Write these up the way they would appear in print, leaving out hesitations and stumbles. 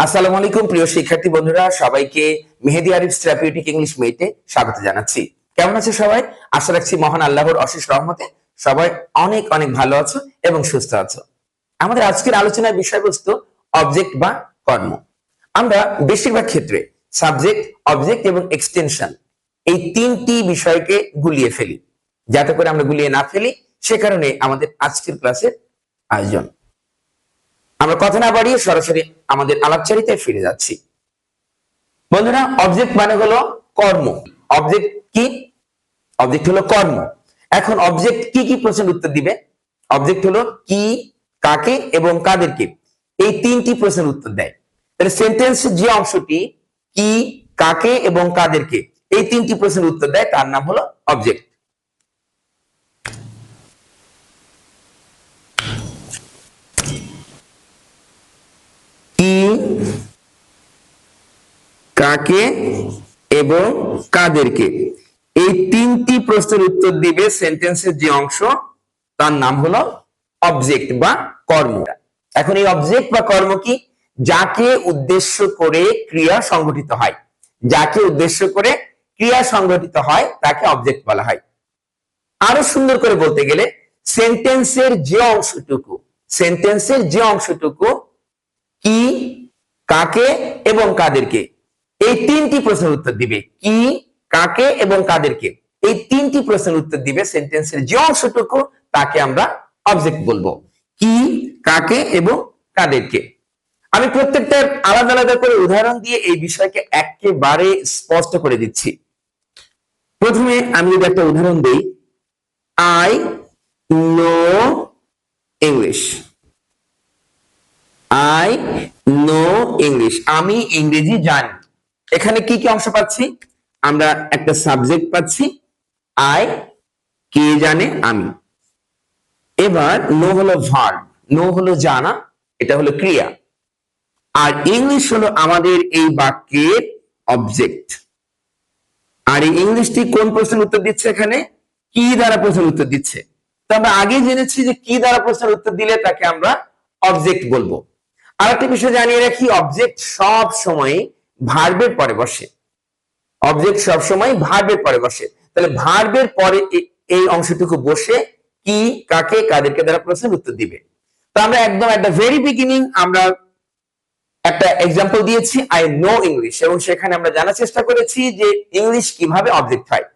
আসসালামু আলাইকুম প্রিয় শিক্ষার্থী বন্ধুরা, সবাইকে মেহেদি আরিফ থেরাপিউটিক ইংলিশ মেটে স্বাগত জানাচ্ছি। কেমন আছে সবাই? আশা রাখছি মহান আল্লাহর অশেষ রহমতে সবাই অনেক অনেক ভালো আছো এবং সুস্থ আছো। আমাদের আজকের আলোচনার বিষয়বস্তু অবজেক্ট বা কর্ম। আমরা বেশিরভাগ ক্ষেত্রে সাবজেক্ট, অবজেক্ট এবং এক্সটেনশন এই তিনটি বিষয়কে গুলিয়ে ফেলি। যাতে করে আমরা গুলিয়ে না ফেলি, সে কারণে আমাদের আজকের ক্লাসের আয়োজন। আমরা কথা না বাড়িয়ে সরাসরি আমাদের আলাপচারিতায় ফিরে যাচ্ছি। বন্ধুরা, অবজেক্ট মানে হলো কর্ম। অবজেক্ট কি? অবজেক্ট হলো কর্ম। এখন অবজেক্ট কি কি প্রশ্নের উত্তর দিবে? অবজেক্ট হলো কি, কাকে এবং কাদেরকে, এই তিনটি প্রশ্নের উত্তর দেয়। তাহলে সেন্টেন্সের যে অংশটি কি, কাকে এবং কাদেরকে এই তিনটি প্রশ্নের উত্তর দেয় তার নাম হলো অবজেক্ট। কি, কাকে এবং কাদেরকে এই তিনটি প্রশ্নের উত্তর দিবে সেন্টেন্সের যে অংশ, তার নাম হলো অবজেক্ট বা কর্ম। এখন এই অবজেক্ট বা কর্ম কি? যাকে উদ্দেশ্য করে ক্রিয়া সংঘটিত হয়। যাকে উদ্দেশ্য করে ক্রিয়া সংঘটিত হয় তাকে অবজেক্ট বলা হয়। আরো সুন্দর করে বলতে গেলে সেন্টেন্সের যে অংশটুকু কি, কাকে এবং কাদেরকে এই তিনটি প্রশ্নের উত্তর দিবে। কি, কাকে এবং কাদেরকে এই তিনটি প্রশ্নের উত্তর দিবে সেন্টেন্সের যে অংশটুকু, তাকে আমরা অবজেক্ট বলবো। কি, কাকে এবং কাদেরকে। আমি প্রত্যেকটার আলাদা আলাদা করে উদাহরণ দিয়ে এই বিষয়কে একেবারে স্পষ্ট করে দিচ্ছি। প্রথমে আমি যদি একটা উদাহরণ দিই, I know English. I know English, আমি ইংরেজি জানি। এখানে কি কি অংশ পাচ্ছি? আমরা একটা সাবজেক্ট পাচ্ছি আই, কে জানে, আমি। এবার নো হলো ভার্ব, নো হলো জানা, এটা হলো ক্রিয়া। আর ইংলিশ হলো আমাদের এই বাক্যের অবজেক্ট। আর এই ইংলিশটি কোন প্রশ্নের উত্তর দিচ্ছে? এখানে কি দ্বারা প্রশ্নের উত্তর দিচ্ছে। তো আমরা আগে জেনেছি যে কি দ্বারা প্রশ্নের উত্তর দিলে তাকে আমরা অবজেক্ট বলবো। আর একটা বিষয় জানিয়ে রাখি, অবজেক্ট সব সময় ভার্বের পরে বসে। অবজেক্ট সব সময় ভার্বের পরে বসে। তাহলে ভার্বের পরে এই অংশটুকু বসে কি, কাকে, কাদেরকে দ্বারা প্রশ্নের উত্তর দিবে। তো আমরা একদম একটা ভেরি বিগিনিং আমরা একটা এক্সাম্পল দিয়েছি আই নো ইংলিশ, এবং সেখানে আমরা জানার চেষ্টা করেছি যে ইংলিশ কিভাবে অবজেক্ট হয়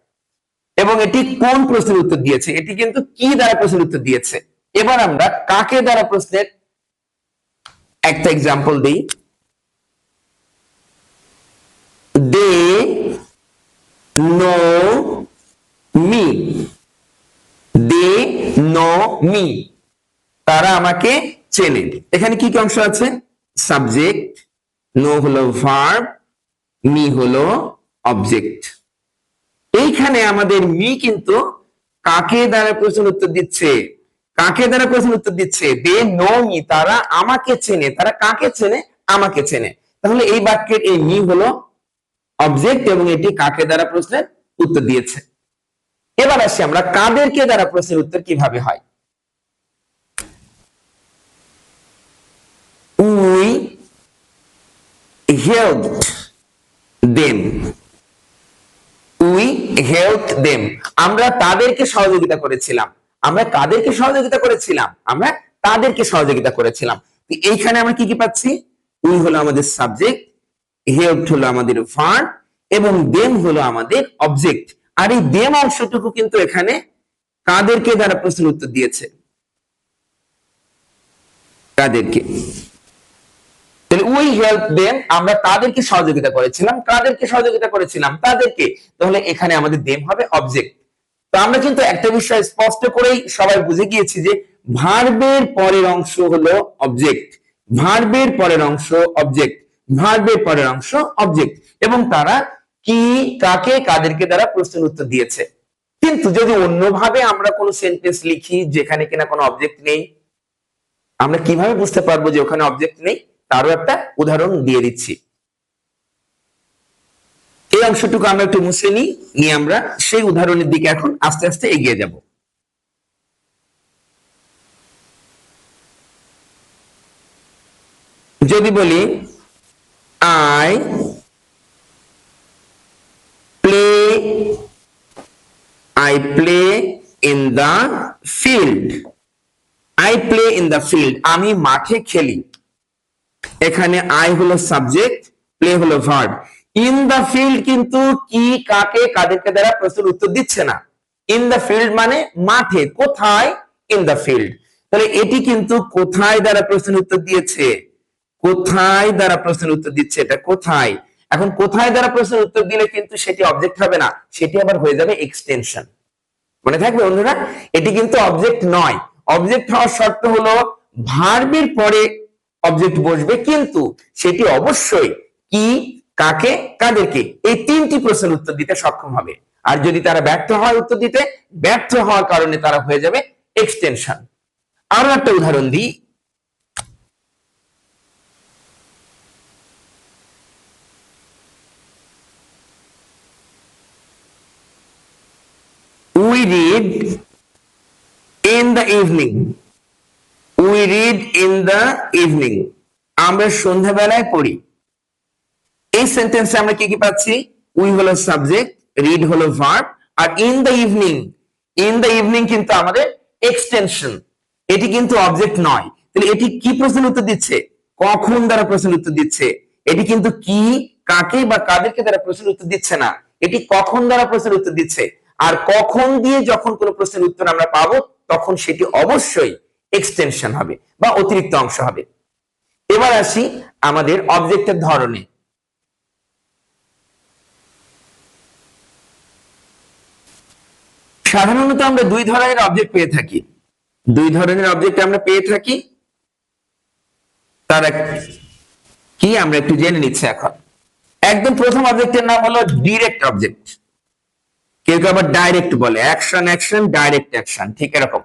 এবং এটি কোন প্রশ্নের উত্তর দিয়েছে। এটি কিন্তু কি দ্বারা প্রশ্নের উত্তর দিয়েছে। এবার আমরা কাকে দ্বারা প্রশ্নের একটা এক্সাম্পল দিই। They know me. They know me, তারা আমাকে চেনে। এখানে কি কি অংশ আছে? সাবজেক্ট, নো হলো ভার্ব, মি হলো অবজেক্ট। এইখানে আমাদের মি কিন্তু কাকে দ্বারা প্রশ্নের উত্তর দিচ্ছে? কাকে দ্বারা প্রশ্নের উত্তর দিচ্ছে? দে নো মি, তারা আমাকে চেনে। তারা কাকে চেনে? আমাকে চেনে। তাহলে এই বাক্যের এই মি হলো অবজেক্ট এবং এটি কাকে দ্বারা প্রশ্নের উত্তর দিয়েছে। এবার আসি আমরা কাদেরকে দ্বারা প্রশ্নের উত্তর কিভাবে হয়। We helped them. We helped them, আমরা তাদেরকে সহযোগিতা করেছিলাম। আমরা কাদেরকে সহযোগিতা করেছিলাম? আমরা তাদেরকে সহযোগিতা করেছিলাম। এইখানে আমরা কি কি পাচ্ছি? উই হলো আমাদের সাবজেক্ট, হেল্পড হলো আমাদের ভার্ব এবং দেম হলো আমাদের অবজেক্ট। আর এই দেম অংশটুকু কিন্তু এখানে কাদেরকে দ্বারা প্রশ্নের উত্তর দিয়েছে? কাদেরকে। তাহলে উই হেল্প দেম, আমরা তাদেরকে সহযোগিতা করেছিলাম। কাদেরকে সহযোগিতা করেছিলাম? তাদেরকে। তাহলে এখানে আমাদের দেম হবে অবজেক্ট। তো আমরা কিন্তু একটা বিষয় স্পষ্ট করেই সবাই বুঝে গিয়েছি যে ভার্বের পরের অংশ হলো অবজেক্ট, ভার্বের পরের অংশ অবজেক্ট, ভার্বের পরের অংশ অবজেক্ট, এবং তারা কি, কাকে, কাদেরকে দ্বারা প্রশ্নের উত্তর দিয়েছে। কিন্তু যদি অন্যভাবে আমরা কোনো সেন্টেন্স লিখি যেখানে কিনা কোনো অবজেক্ট নেই, আমরা কিভাবে বুঝতে পারবো যে ওখানে অবজেক্ট নেই? তারও একটা উদাহরণ দিয়ে দিচ্ছি। এই অংশটুকু আমরা একটু মুছে নিয়ে আমরা সেই উদাহরণের দিকে এখন আস্তে আস্তে এগিয়ে যাব। যদি বলি I play in the field. I play in the field, আমি মাঠে খেলি। এখানে আই হলো সাবজেক্ট, প্লে হলো ভার্ব। ইন দ্য ফিল্ড কিন্তু কি, কাকে, কাদেরকে দ্বারা প্রশ্নের উত্তর দিচ্ছে না। ইন দ্য ফিল্ড মানে মাঠে, কোথায়, ইন দ্য ফিল্ড। তাহলে এটি কিন্তু কোথায় দ্বারা প্রশ্নের উত্তর দিয়েছে, কোথায় দ্বারা প্রশ্নের উত্তর দিচ্ছে, এটা কোথায়। এখন কোথায় দ্বারা প্রশ্নের উত্তর দিলে কিন্তু সেটি অবজেক্ট হবে না, সেটি আবার হয়ে যাবে এক্সটেনশন। মনে থাকবে বন্ধুরা, এটি কিন্তু অবজেক্ট নয়। অবজেক্ট হওয়ার শর্ত হলো ভার্বের পরে অবজেক্ট বসবে, কিন্তু সেটি অবশ্যই কি, কাকে, কাদেরকে, এই তিনটি প্রশ্নের উত্তর দিতে সক্ষম হবে। আর যদি তারা ব্যর্থ হয় উত্তর দিতে, ব্যর্থ হওয়ার কারণে তারা হয়ে যাবে এক্সটেনশন। আরো একটা উদাহরণ দিই। We read in the evening. We read in the evening. আমরা সন্ধ্যাবেলায় পড়ি। এই সেন্টেন্সে আমরা কি কি পাচ্ছি? উই হলো সাবজেক্ট, রিড হলো ভার্ব, আর in the evening, in the evening কিন্তু আমাদের এক্সটেনশন। এটি কিন্তু অবজেক্ট নয়। তাহলে এটি কি প্রশ্নের উত্তর দিচ্ছে? কখন দ্বারা প্রশ্নের উত্তর দিচ্ছে। এটি কিন্তু কি, কাকে বা কাদেরকে দ্বারা প্রশ্নের উত্তর দিচ্ছে না, এটি কখন দ্বারা প্রশ্নের উত্তর দিচ্ছে। আর কখন দিয়ে যখন কোনো প্রশ্নের উত্তর আমরা পাবো, তখন সেটি অবশ্যই এক্সটেনশন হবে বা অতিরিক্ত অংশ হবে। এবার আসি আমাদের অবজেক্টের ধরনে। সাধারণত আমরা দুই ধরনের অবজেক্ট পেয়ে থাকি, দুই ধরনের অবজেক্ট আমরা পেয়ে থাকি। তার কি আমরা একটু জেনে নিচ্ছি এখন। একদম প্রথম অবজেক্টের নাম হলো ডিরেক্ট অবজেক্ট, কেউ কেউ আবার ডাইরেক্ট বলে, অ্যাকশন অ্যাকশন, ডাইরেক্ট অ্যাকশন, ঠিক এরকম।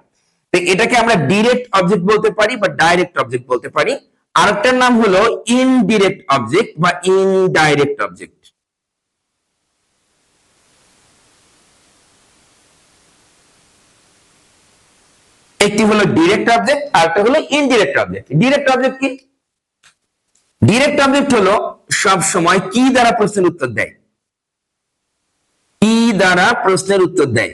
তো এটাকে আমরা ডিরেক্ট অবজেক্ট বলতে পারি বা ডাইরেক্ট অবজেক্ট বলতে পারি। আরেকটার নাম হলো ইনডিরেক্ট অবজেক্ট বা ইনডাইরেক্ট অবজেক্ট। একটি হলো ডিরেক্ট অবজেক্ট আর একটা হলো ইনডিরেক্ট অবজেক্ট। ডিরেক্ট অবজেক্ট কি? ডিরেক্ট অবজেক্ট হলো সব সময় কি দ্বারা প্রশ্নের উত্তর দেয়, কি দ্বারা প্রশ্নের উত্তর দেয়।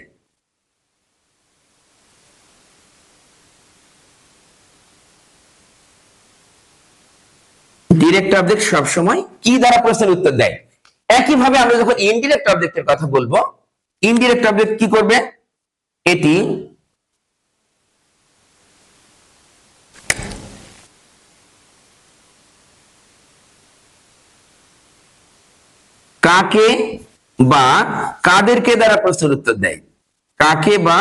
ডিরেক্ট অবজেক্ট সব সময় কি দ্বারা প্রশ্নের উত্তর দেয়। একইভাবে আমরা যখন ইনডিরেক্ট অবজেক্টের কথা বলবো, ইনডিরেক্ট অবজেক্ট কি করবে? এটি কাকে বা কাদেরকে দ্বারা প্রশ্নের উত্তর দেয়, কাকে বা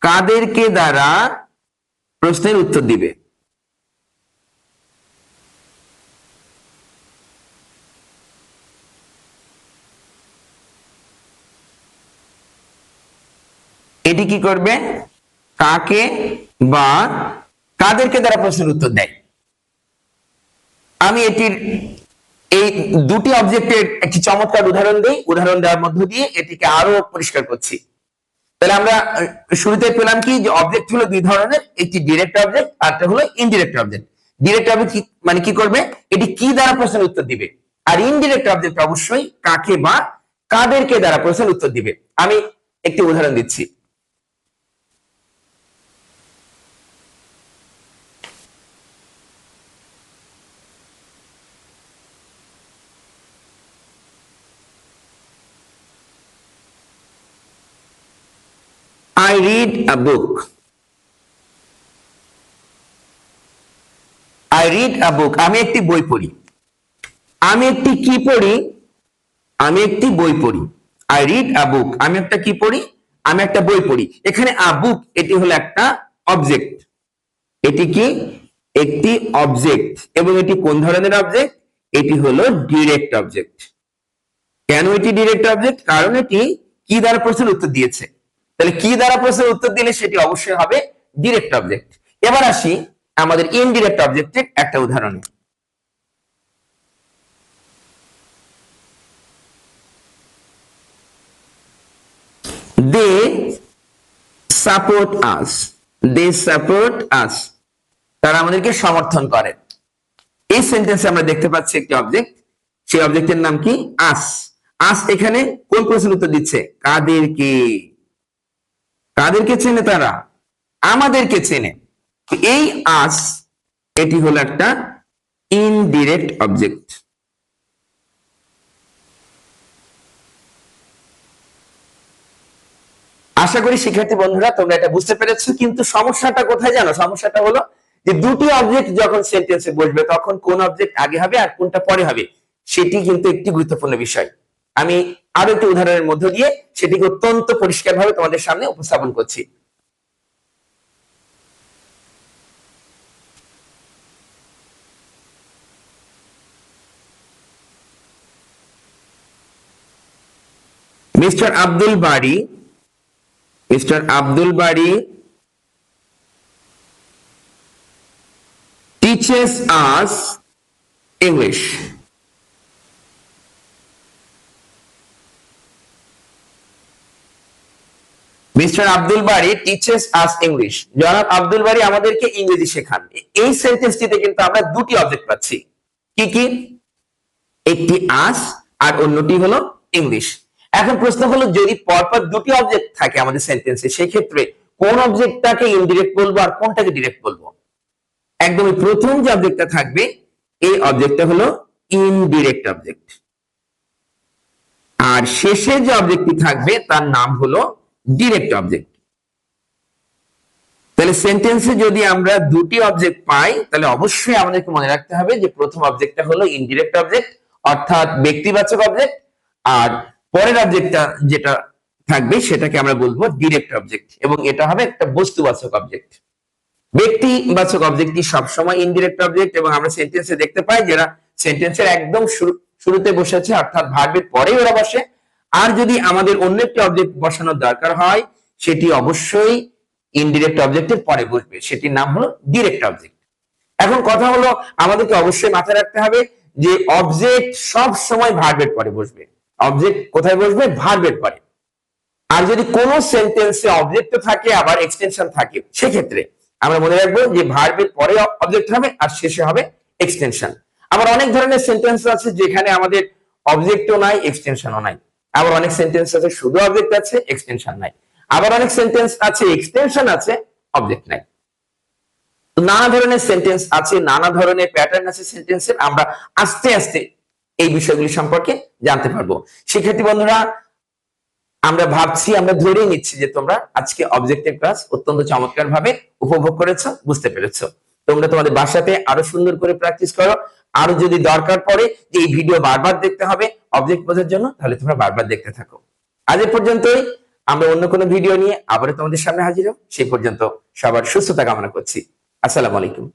কাদেরকে দ্বারা প্রশ্নের উত্তর দিবে। এটি কি করবে? কাকে বা কাদেরকে দ্বারা প্রশ্নের উত্তর দেয়। আমি এটির এই দুটি অবজেক্টের একটি চমৎকার উদাহরণ দিই, উদাহরণ দেওয়ার মধ্য দিয়ে এটিকে আরো পরিষ্কার করছি। তাহলে আমরা শুরুতে পেলাম কি, যে অবজেক্ট হলো দুই ধরনের, একটি ডিরেক্ট অবজেক্ট আর একটা হলো ইনডিরেক্ট অবজেক্ট। ডিরেক্ট অবজেক্ট মানে কি করবে? এটি কি দ্বারা প্রশ্নের উত্তর দিবে। আর ইনডিরেক্ট অবজেক্ট অবশ্যই কাকে বা কাদেরকে দ্বারা প্রশ্নের উত্তর দিবে। আমি একটি উদাহরণ দিচ্ছি। I read a book. I read a book. আমি একটি বই পড়ি। আমি একটি কি পড়ি? আমি একটি বই পড়ি। I read a book. আমি একটা কি পড়ি? আমি একটা বই পড়ি। এখানে a book এটি হলো একটা অবজেক্ট। এটি কি? একটি অবজেক্ট। এবং এটি কোন ধরনের অবজেক্ট? এটি হলো ডিরেক্ট অবজেক্ট। কেন এটি ডিরেক্ট অবজেক্ট? কারণ এটি কি দ্বারা প্রশ্নের উত্তর দিয়েছে। তাহলে কি দ্বারা প্রশ্নের উত্তর দিলে সেটি অবশ্যই হবে ডিরেক্ট অবজেক্ট। এবার আসি আমাদের ইনডিরেক্ট অবজেক্টের একটা উদাহরণে। দে সাপোর্ট আস। দে সাপোর্ট আস, তারা আমাদেরকে সমর্থন করে। এই সেন্টেন্সে আমরা দেখতে পাচ্ছি একটি অবজেক্ট, সেই অবজেক্টের নাম কি? আস। আস এখানে কোন প্রশ্নের উত্তর দিচ্ছে? কাদেরকে? কাদেরকে চেনে তারা? আমাদেরকে চেনে। এই আস এটি হলো একটা ইনডিরেক্ট অবজেক্ট। আশা করি শিক্ষার্থী বন্ধুরা তোমরা এটা বুঝতে পেরেছো, কিন্তু সমস্যাটা কোথায় জানো? সমস্যাটা হলো যে দুটি অবজেক্ট যখন সেন্টেন্সে বসবে তখন কোন অবজেক্ট আগে হবে আর কোনটা পরে হবে, সেটি কিন্তু একটি গুরুত্বপূর্ণ বিষয়। আমি আরো একটি উদাহরণের মধ্য দিয়ে সেটিকে অত্যন্ত পরিষ্কারভাবে তোমাদের সামনে উপস্থাপন করছি। মিস্টার আব্দুল বাড়ি, মিস্টার আব্দুল বাড়ি teaches us English. Mister Abdul বাড়ি টিচেস আস ইংলিশ। জনাব আব্দুল বাড়ি আমাদেরকে ইংরেজি শেখান। এই সেন্টেন্সটিতে কিন্তু আমরা দুটি অবজেক্ট পাচ্ছি। কি কি? একটি আস আর অন্যটি হলো ইংলিশ। এখন প্রশ্ন হলো, যদি পরপর দুটি অবজেক্ট থাকে আমাদের সেন্টেন্সে, সেক্ষেত্রে কোন অবজেক্টটাকে ইনডিরেক্ট বলবো আর কোনটাকে ডিরেক্ট বলবো? একদমই প্রথম যে অবজেক্টটা থাকবে এই অবজেক্টটা হলো ইনডিরেক্ট অবজেক্ট, আর শেষে যে অবজেক্টটি থাকবে তার নাম হলো ডিরেক্ট অবজেক্ট। তাহলে সেন্টেন্সে যদি আমরা দুটি অবজেক্ট পাই তাহলে অবশ্যই আমাদেরকে মনে রাখতে হবে যে প্রথম অবজেক্টটা হলো ইনডিরেক্ট অবজেক্ট অর্থাৎ ব্যক্তিবাচক অবজেক্ট, আর পরের অবজেক্টটা যেটা থাকবে সেটাকে আমরা বলবো ডিরেক্ট অবজেক্ট, এবং এটা হবে একটা বস্তুবাচক অবজেক্ট। ব্যক্তিবাচক অবজেক্টটি সবসময় ইনডিরেক্ট অবজেক্ট, এবং আমরা সেন্টেন্সে দেখতে পাই যারা সেন্টেন্সের একদম শুরুতে বসেছে অর্থাৎ ভার্বের পরেই ওরা বসে। আর যদি আমাদের অন্য একটি অবজেক্ট বসানোর দরকার হয় সেটি অবশ্যই ইনডিরেক্ট অবজেক্টের পরে বসবে, সেটির নাম হলো ডিরেক্ট অবজেক্ট। এখন কথা হলো, আমাদেরকে অবশ্যই মাথায় রাখতে হবে যে অবজেক্ট সব সময় ভার্বের পরে বসবে। অবজেক্ট কোথায় বসবে? ভার্বের পরে। আর যদি কোনো সেন্টেন্সে অবজেক্ট থাকে আবার এক্সটেনশন থাকে, সেক্ষেত্রে আমরা মনে রাখবো যে ভার্বের পরে অবজেক্ট হবে আর শেষে হবে এক্সটেনশন। আবার অনেক ধরনের সেন্টেন্স আছে যেখানে আমাদের অবজেক্টও নাই, এক্সটেনশনও নাই। আবার অনেক সেন্টেন্স আছে শুধু অবজেক্ট আছে, এক্সটেনশন নাই। আবার অনেক সেন্টেন্স আছে এক্সটেনশন আছে, অবজেক্ট নাই। নানা ধরনের সেন্টেন্স আছে, নানা ধরনের প্যাটার্ন আছে সেন্টেন্সের। আমরা আস্তে আস্তে এই বিষয়গুলি সম্পর্কে জানতে পারবো। শিক্ষার্থী বন্ধুরা, আমরা ভাবছি, আমরা ধরেই নিচ্ছি যে তোমরা আজকে অবজেক্টের ক্লাস অত্যন্ত চমৎকার ভাবে উপভোগ করেছো, বুঝতে পেরেছো। তোমরা তোমাদের বাসাতে আরো সুন্দর করে প্র্যাকটিস করো। আরো যদি দরকার পড়ে যে এই ভিডিও বারবার দেখতে হবে অবজেক্ট বোঝার জন্য, তাহলে তোমরা বারবার দেখতে থাকো। আজ এ পর্যন্তই। আমরা অন্য কোনো ভিডিও নিয়ে আবারও তোমাদের সামনে হাজির হব। সেই পর্যন্ত সবার সুস্থতা কামনা করছি। আসসালামু আলাইকুম।